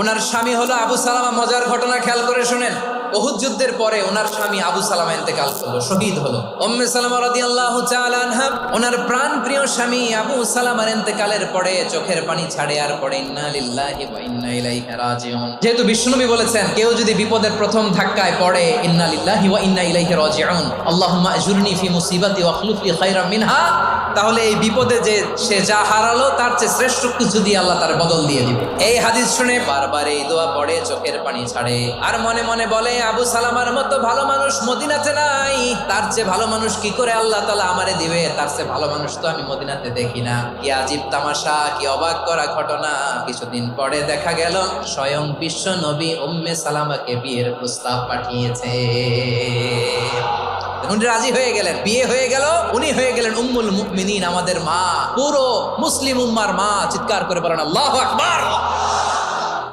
ওনার স্বামী হলো আবু সালামা। মজার ঘটনা খেয়াল করে শুনেন। উহুদ যুদ্ধের পরে ওনার স্বামী আবু সালামা ইন্তেকাল করলো, শহীদ হলো। উম্মে সালামা রাদিয়াল্লাহু তাআলা আনহা ওনার প্রাণ প্রিয় স্বামী আবু সালামার ইন্তেকালের পরে চোখের পানি ছাড়ে আর পড়ে ইন্না লিল্লাহি ওয়া ইন্না ইলাইহি রাজিউন। যেহেতু বিশ্বনবী বলেছেন কেউ যদি বিপদের প্রথম ধাক্কায় পড়ে ইন্না লিল্লাহি ওয়া ইন্না ইলাইহি রাজিউন, আল্লাহুম্মা আজুরনি ফি মুসিবাতি ওয়া আখলুফ লি খায়রাম মিনহা, তাহলে এই বিপদে যে সে যা হারালো তার চেয়ে শ্রেষ্ঠ কিছু দিয়ে আল্লাহ তার বদল দিয়ে দিবে। এই হাদিস শুনে বারবার এই দোয়া পড়ে চোখের পানি ছাড়ে আর মনে মনে বলে আবু সালামার মতো ভালো মানুষ মদিনাতে নাই, তার চেয়ে ভালো মানুষ কি করে আল্লাহ তাআলা আমারে দিবে, তার চেয়ে ভালো মানুষ তো আমি মদিনাতে দেখি না। কি আজীব তামাশা, কি অবাক করা ঘটনা। কিছুদিন পরে দেখা গেল স্বয়ং বিশ্ব নবী উম্মে সালামাকে বিয়ের প্রস্তাব পাঠিয়েছে। উনি রাজি হয়ে গেলেন, বিয়ে হয়ে গেল, উনি হয়ে গেলেন উম্মুল মুমিনিন, আমাদের মা, পুরো মুসলিম উম্মার মা। চিৎকার করে বলেন আল্লাহু আকবার।